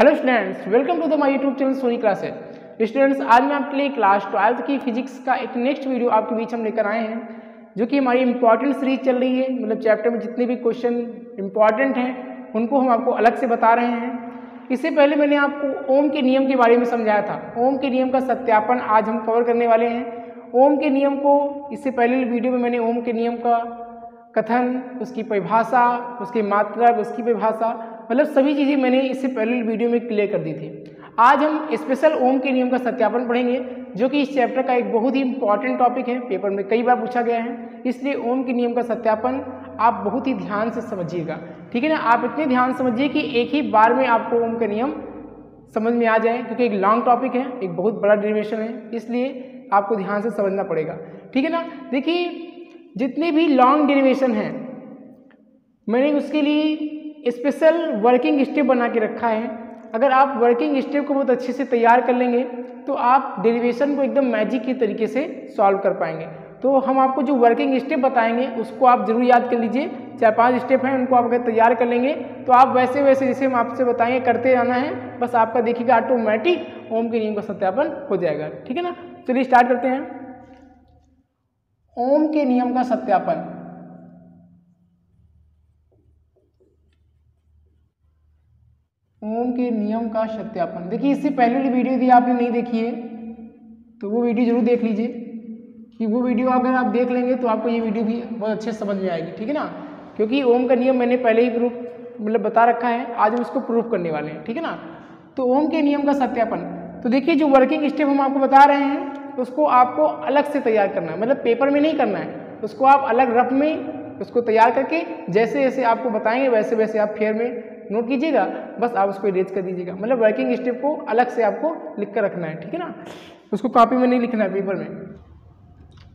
Hello students, welcome to the my YouTube channel Soni classes. Students, आज मैं आपके लिए क्लास 12 की फिजिक्स का एक नेक्स्ट वीडियो आपके बीच हम लेकर आए हैं, जो कि हमारी इंपॉर्टेंट सीरीज चल रही है। मतलब चैप्टर में जितने भी क्वेश्चन इंपॉर्टेंट हैं उनको हम आपको अलग से बता रहे हैं। इससे पहले मैंने आपको ओम के नियम के बारे में समझाया था। ओम के नियम का सत्यापन आज हम कवर करने वाले हैं। ओम के नियम को इससे पहले वीडियो में मैंने ओम के नियम का कथन, उसकी परिभाषा, उसकी मात्रा, उसकी परिभाषा, मतलब सभी चीज़ें मैंने इससे पहले वीडियो में क्लियर कर दी थी। आज हम स्पेशल ओम के नियम का सत्यापन पढ़ेंगे, जो कि इस चैप्टर का एक बहुत ही इंपॉर्टेंट टॉपिक है, पेपर में कई बार पूछा गया है। इसलिए ओम के नियम का सत्यापन आप बहुत ही ध्यान से समझिएगा, ठीक है ना। आप इतने ध्यान समझिए कि एक ही बार में आपको ओम का नियम समझ में आ जाए, क्योंकि एक लॉन्ग टॉपिक है, एक बहुत बड़ा डेरिवेशन है, इसलिए आपको ध्यान से समझना पड़ेगा, ठीक है ना। देखिए, जितने भी लॉन्ग डेरिवेशन हैं मैंने उसके लिए स्पेशल वर्किंग स्टेप बना के रखा है। अगर आप वर्किंग स्टेप को बहुत अच्छे से तैयार कर लेंगे तो आप डेरिवेशन को एकदम मैजिक के तरीके से सॉल्व कर पाएंगे। तो हम आपको जो वर्किंग स्टेप बताएंगे उसको आप जरूर याद कर लीजिए। 4-5 स्टेप हैं, उनको आप अगर तैयार कर लेंगे तो आप वैसे वैसे जैसे हम आपसे बताएंगे करते रहना है, बस आपका देखिएगा ऑटोमेटिक ओम के नियम का सत्यापन हो जाएगा, ठीक है ना। चलिए स्टार्ट करते हैं। ओम के नियम का सत्यापन। ओम के नियम का सत्यापन, देखिए इससे पहले वाली वीडियो यदि आपने नहीं देखी है तो वो वीडियो जरूर देख लीजिए, कि वो वीडियो अगर आप देख लेंगे तो आपको ये वीडियो भी बहुत अच्छे से समझ में आएगी, ठीक है ना। क्योंकि ओम का नियम मैंने पहले ही प्रूफ मतलब बता रखा है, आज हम उसको प्रूफ करने वाले हैं, ठीक है ना। तो ओम के नियम का सत्यापन, तो देखिए जो वर्किंग स्टेप हम आपको बता रहे हैं उसको आपको अलग से तैयार करना है, मतलब पेपर में नहीं करना है, उसको आप अलग रफ में उसको तैयार करके जैसे जैसे आपको बताएंगे वैसे वैसे आप फेयर में नोट कीजिएगा, बस आप उसको इरेज कर दीजिएगा। मतलब वर्किंग स्टेप को अलग से आपको लिख कर रखना है, ठीक है ना। उसको कॉपी में नहीं लिखना है, पेपर में।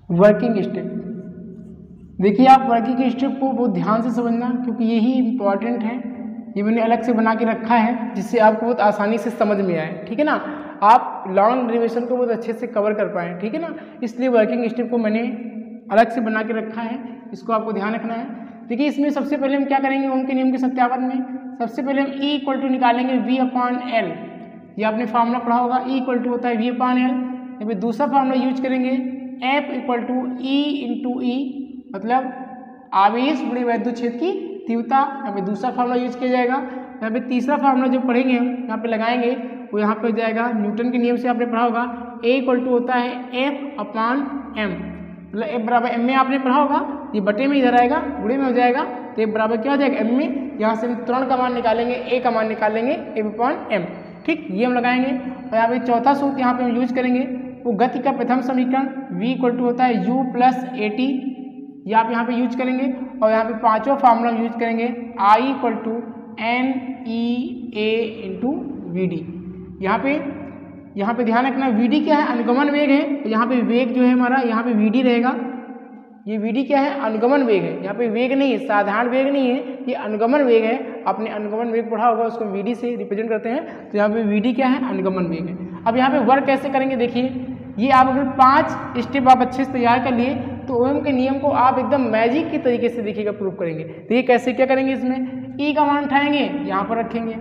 वर्किंग स्टेप, देखिए आप वर्किंग स्टेप को बहुत ध्यान से समझना, क्योंकि यही इंपॉर्टेंट है। ये मैंने अलग से बना के रखा है जिससे आपको बहुत आसानी से समझ में आए, ठीक है ना। आप लॉन्ग डेरिवेशन को बहुत अच्छे से कवर कर पाएँ, ठीक है ना। इसलिए वर्किंग स्टेप को मैंने अलग से बना के रखा है, इसको आपको ध्यान रखना है। देखिए इसमें सबसे पहले हम क्या करेंगे ओम के नियम के सत्यापन में, सबसे पहले हम E इक्वल टू निकालेंगे V/L। ये आपने फार्मूला पढ़ा होगा, E इक्वल टू होता है V/L। यहाँ पे दूसरा फार्मूला यूज करेंगे F equal to E into E, मतलब आवेश बड़े वैद्युत क्षेत्र की तीव्रता। यहाँ पे दूसरा फार्मूला यूज किया जाएगा। यहाँ पे तीसरा फार्मूला जो पढ़ेंगे हम यहाँ पे लगाएंगे वो यहाँ पे हो जाएगा न्यूटन के नियम से आपने पढ़ा होगा, A इक्वल टू होता है F/m, मतलब F बराबर m में आपने पढ़ा होगा, ये बटे में इधर आएगा, गुणे में हो जाएगा, तो F बराबर क्या हो जाएगा m में। यहाँ से हम त्वरण का मान निकालेंगे, A का मान निकालेंगे F/m, ठीक, ये हम लगाएंगे। और यहाँ पे चौथा सूत्र यहाँ पे हम यूज करेंगे वो गति का प्रथम समीकरण V इक्वल टू होता है U + AT, ये आप यहाँ पे यूज करेंगे। और यहाँ पे पांचवा फार्मूला यूज करेंगे I equal to NEA into VD। यहाँ पे ध्यान रखना VD क्या है, अनुगमन वेग है, तो यहाँ पे वेग जो है हमारा यहाँ पे VD रहेगा। ये VD क्या है, अनुगमन वेग है, यहाँ पे वेग नहीं है, साधारण वेग नहीं है, ये अनुगमन वेग है। आपने अनुगमन वेग पढ़ा होगा, उसको VD से रिप्रेजेंट करते हैं, तो यहाँ पे VD क्या है, अनुगमन वेग है। अब यहाँ पे वर्क कैसे करेंगे, देखिए ये आप अगर 5 स्टेप आप अच्छे से तैयार कर लिए तो ओम के नियम को आप एकदम मैजिक के तरीके से देखिएगा प्रूव करेंगे। देखिए कैसे क्या करेंगे, इसमें E का मान उठाएंगे यहाँ पर रखेंगे,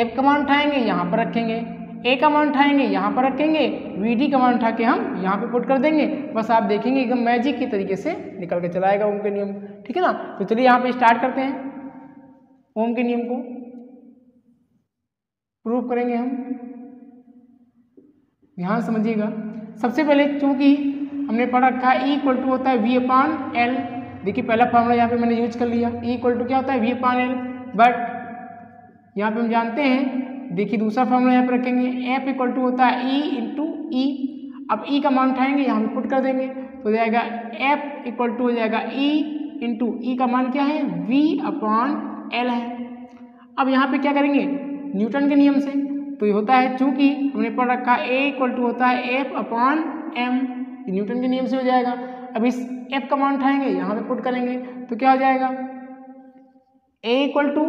F का मान उठाएंगे यहाँ पर रखेंगे, A का मान उठाएंगे यहाँ पर रखेंगे, VD का मान उठा के हम यहाँ पे पुट कर देंगे, बस आप देखेंगे एकदम मैजिक के तरीके से निकल के चला आएगा ओम के नियम, ठीक है ना। तो चलिए यहाँ पे स्टार्ट करते हैं, ओम के नियम को प्रूव करेंगे हम, ध्यान समझिएगा। सबसे पहले चूंकि हमने पढ़ रखा है E इक्वल टू होता है V/L, देखिए पहला फॉर्मूला यहाँ पे मैंने यूज कर लिया, E इक्वल टू क्या होता है V/L, बट यहाँ पे हम जानते हैं, देखिए दूसरा फॉर्मूला यहाँ पे रखेंगे F इक्वल टू होता है E इंटू E। अब E का मान उठाएंगे यहाँ पे पुट कर देंगे, तो हो जाएगा F इक्वल टू हो जाएगा E इंटू E का मान क्या है, V/L है। अब यहाँ पे क्या करेंगे, न्यूटन के नियम से, तो ये होता है चूंकि हमने पढ़ रखा है A इक्वल टू होता है F/m, न्यूटन के नियम से हो जाएगा। अब इस F का मान उठाएंगे यहाँ पे पुट करेंगे तो क्या हो जाएगा, A इक्वल टू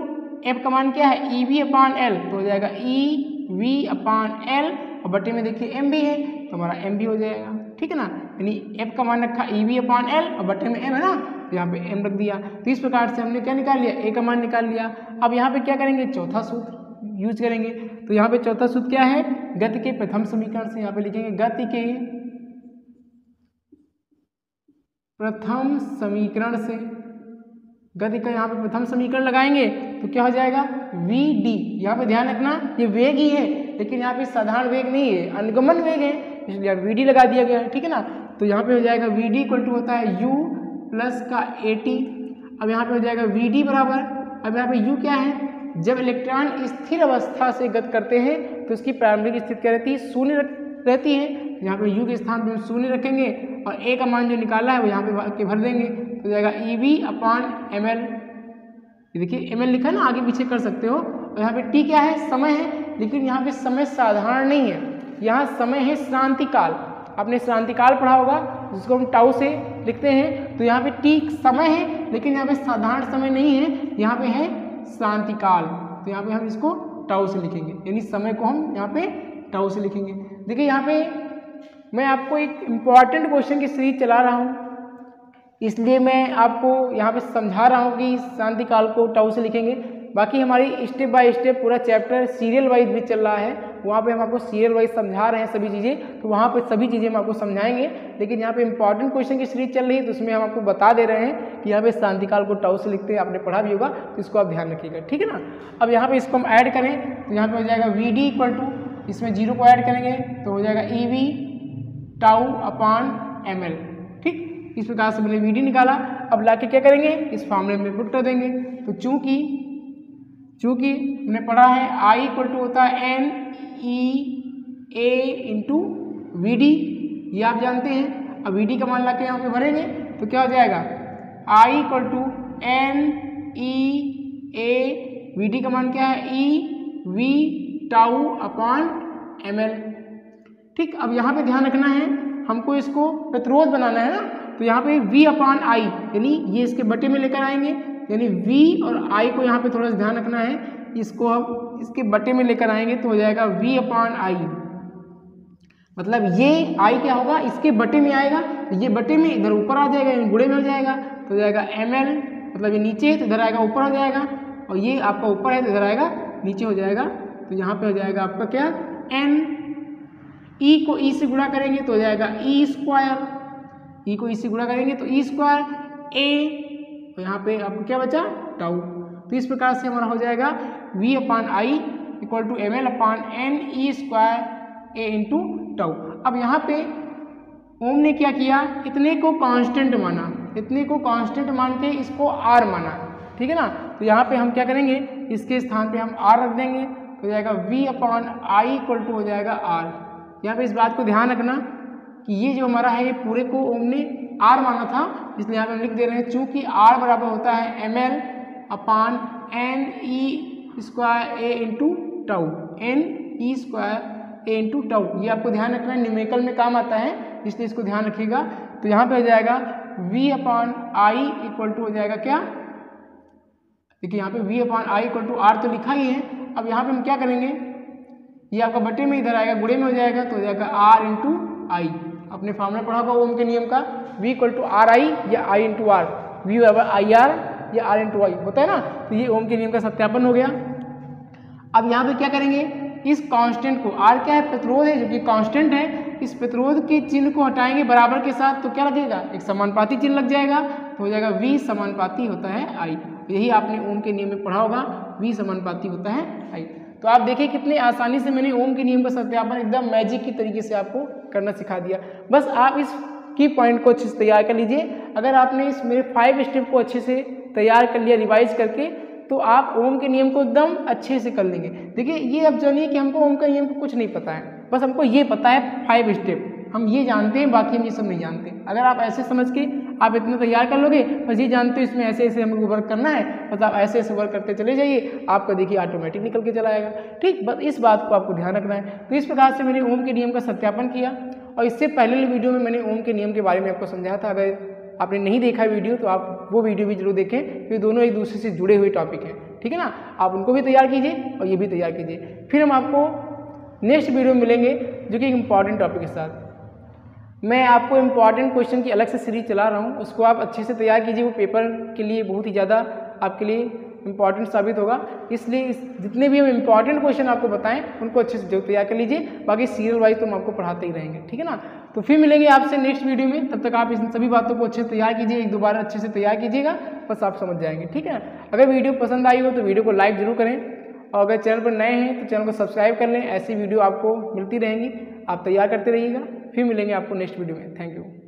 F का मान क्या है EV/L, तो हो जाएगा EV/L, और बटे में देखिए m भी है तो हमारा m भी हो जाएगा, ठीक है ना। यानी F का मान रखा EV/L और बटे में m है ना, तो यहाँ पे m रख दिया। तो इस प्रकार से हमने क्या निकाल लिया, A का मान निकाल लिया। अब यहाँ पे क्या करेंगे, चौथा सूत्र यूज करेंगे। तो यहाँ पे चौथा सूत्र क्या है, गति के प्रथम समीकरण से यहाँ पे लिखेंगे गति के प्रथम समीकरण से, गति का यहाँ पे प्रथम समीकरण लगाएंगे तो क्या हो जाएगा vd। यहाँ पे ध्यान रखना ये वेग ही है, लेकिन यहाँ पे साधारण वेग नहीं है, अनुगमन वेग है, इसलिए vd लगा दिया गया है, ठीक है ना। तो यहाँ पे हो जाएगा vd इक्वल टू होता है u प्लस का at। अब यहाँ पे हो जाएगा vd बराबर, अब यहाँ पे u क्या है, जब इलेक्ट्रॉन स्थिर अवस्था से गति करते हैं तो उसकी प्रारंभिक स्थिति क्या रहती है, शून्य रहती है। यहाँ पे u के स्थान पे हम शून्य रखेंगे और a का मान जो निकाला है वो यहाँ पे भर देंगे, तो जाएगा EV/ml। ये देखिए ml लिखा है ना, आगे पीछे कर सकते हो। और यहाँ पे t क्या है, समय है, लेकिन यहाँ पे समय साधारण नहीं है, यहाँ समय है श्रांति काल। आपने श्रांति काल पढ़ा होगा जिसको हम टाउ से लिखते हैं। तो यहाँ पे t समय है, लेकिन यहाँ पे साधारण समय नहीं है, यहाँ पे है श्रांति काल। तो यहाँ पे हम इसको टाउ से लिखेंगे, यानी समय को हम यहाँ पे टाउ से लिखेंगे। देखिए यहाँ पे मैं आपको एक इम्पॉर्टेंट क्वेश्चन की सीरीज चला रहा हूँ, इसलिए मैं आपको यहाँ पे समझा रहा हूँ कि शांति काल को टाउ से लिखेंगे। बाकी हमारी स्टेप बाय स्टेप पूरा चैप्टर सीरियल वाइज भी चल रहा है, वहाँ पे हम आपको सीरियल वाइज समझा रहे हैं सभी चीज़ें, तो वहाँ पे सभी चीज़ें हम आपको समझाएंगे। लेकिन यहाँ पे इंपॉर्टेंट क्वेश्चन की सीरीज चल रही है, तो उसमें हम आपको बता दे रहे हैं कि यहाँ पे शांति काल को टाउ से लिखते हैं, आपने पढ़ा भी होगा, तो इसको आप ध्यान रखिएगा, ठीक है ना। अब यहाँ पे इसको हम ऐड करें तो यहाँ पे हो जाएगा vd इक्वल टू, इसमें 0 को ऐड करेंगे तो हो जाएगा EV/ml, ठीक। इस प्रकार से मैंने vd निकाला। अब लाके क्या करेंगे, इस फॉर्मूले में पुट कर देंगे। तो चूंकि हमने पढ़ा है I इक्वल टू होता है NEA इंटू vd, ये आप जानते हैं। अब vd का मान लाके यहाँ पे भरेंगे तो क्या हो जाएगा I equal to NEA, vd का मान क्या है EV/ml, ठीक। अब यहाँ पे ध्यान रखना है, हमको इसको प्रतिरोध बनाना है ना, तो यहाँ पे V/I यानी ये इसके बटे में लेकर आएंगे, यानी V और I को यहाँ पे थोड़ा सा ध्यान रखना है, इसको हम इसके बटे में लेकर आएंगे तो हो जाएगा V/I। मतलब ये I क्या होगा, इसके बटे में आएगा, तो ये बटे में इधर ऊपर आ जाएगा, गुणे में हो जाएगा, तो हो जाएगा ml। मतलब ये नीचे है तो इधर आएगा ऊपर हो जाएगा, और ये आपका ऊपर है तो इधर आएगा नीचे हो जाएगा। तो यहाँ पे हो जाएगा आपका क्या n, E को E से गुणा करेंगे तो हो जाएगा E², E को E से गुणा करेंगे तो E² A, तो यहाँ पे आपको क्या बचा टाउ। तो इस प्रकार से हमारा हो जाएगा V/I equal to ml/n E² A into tau. अब यहाँ पे ओम ने क्या किया, इतने को कांस्टेंट माना, इतने को कांस्टेंट मान के इसको R माना, ठीक है ना। तो यहाँ पे हम क्या करेंगे, इसके स्थान पे हम R रख देंगे, तो हो जाएगा V/I इक्वल टू हो जाएगा R। यहाँ पे इस बात को ध्यान रखना कि ये जो हमारा है ये पूरे को ओम ने R माना था, इसलिए यहाँ पे हम लिख दे रहे हैं चूंकि R बराबर होता है ml/NE² A into tau, NE² A into tau. ये आपको ध्यान रखना है, न्यूमेरिकल में काम आता है, इसलिए इसको ध्यान रखिएगा। तो यहाँ पे हो जाएगा V/I इक्वल टू हो जाएगा क्या, देखिए यहाँ पे V/I इक्वल टू R तो लिखा ही है। अब यहाँ पे हम क्या करेंगे, ये आपका बटे में इधर आएगा, गुणे में हो जाएगा, तो हो जाएगा R इंटू I। अपने फॉर्मूला पढ़ा होगा ओम के नियम का, V इक्वल टू RI या I इंटू R, V बराबर IR या R इंटू I होता है ना। तो ये ओम के नियम का सत्यापन हो गया। अब यहाँ पे क्या करेंगे, इस कांस्टेंट को, R क्या है, प्रतिरोध है जो कि कांस्टेंट है, इस प्रतिरोध के चिन्ह को हटाएंगे बराबर के साथ, तो क्या लगेगा, एक समानुपाती चिन्ह लग जाएगा, तो हो जाएगा V समानुपाती होता है I। यही आपने ओम के नियम में पढ़ा होगा, V समानुपाती होता है I। तो आप देखिए कितने आसानी से मैंने ओम के नियम का सत्यापन एकदम मैजिक की तरीके से आपको करना सिखा दिया। बस आप इस की पॉइंट को अच्छे से तैयार कर लीजिए। अगर आपने इस मेरे 5 स्टेप को अच्छे से तैयार कर लिया रिवाइज करके, तो आप ओम के नियम को एकदम अच्छे से कर लेंगे। देखिए ये अब जानिए कि हमको ओम का नियम को कुछ नहीं पता है, बस हमको ये पता है 5 स्टेप हम ये जानते हैं, बाकी हम ये सब नहीं जानते। अगर आप ऐसे समझ के आप इतना तैयार कर लोगे, बस ये जानते हो इसमें ऐसे ऐसे हमको वर्क करना है, बस आप ऐसे ऐसे वर्क करते चले जाइए, आपका देखिए ऑटोमेटिक निकल के चला आएगा, ठीक। बस इस बात को आपको ध्यान रखना है। तो इस प्रकार से मैंने ओम के नियम का सत्यापन किया, और इससे पहले वाली वीडियो में मैंने ओम के नियम के बारे में आपको समझाया था। अगर आपने नहीं देखा वीडियो तो आप वो वीडियो भी जरूर देखें, क्योंकि दोनों एक दूसरे से जुड़े हुए टॉपिक हैं, ठीक है ना। आप उनको भी तैयार कीजिए और ये भी तैयार कीजिए। फिर हम आपको नेक्स्ट वीडियो में मिलेंगे जो कि एक इम्पॉर्टेंट टॉपिक के साथ। मैं आपको इम्पॉर्टेंट क्वेश्चन की अलग से सीरीज चला रहा हूँ, उसको आप अच्छे से तैयार कीजिए, वो पेपर के लिए बहुत ही ज़्यादा आपके लिए इंपॉर्टेंट साबित होगा। इसलिए जितने भी हम इंपॉर्टेंट क्वेश्चन आपको बताएं उनको अच्छे से जरूर तैयार कर लीजिए। बाकी सीरियल वाइज तो हम आपको पढ़ाते ही रहेंगे, ठीक है ना। तो फिर मिलेंगे आपसे नेक्स्ट वीडियो में, तब तक आप इन सभी बातों को अच्छे से तैयार कीजिए, एक दो बार अच्छे से तैयार कीजिएगा, बस आप समझ जाएंगे, ठीक है। अगर वीडियो पसंद आई हो तो वीडियो को लाइक जरूर करें, और अगर चैनल पर नए हैं तो चैनल को सब्सक्राइब कर लें। ऐसी वीडियो आपको मिलती रहेंगी, आप तैयार करते रहिएगा। फिर मिलेंगे आपको नेक्स्ट वीडियो में। Thank you.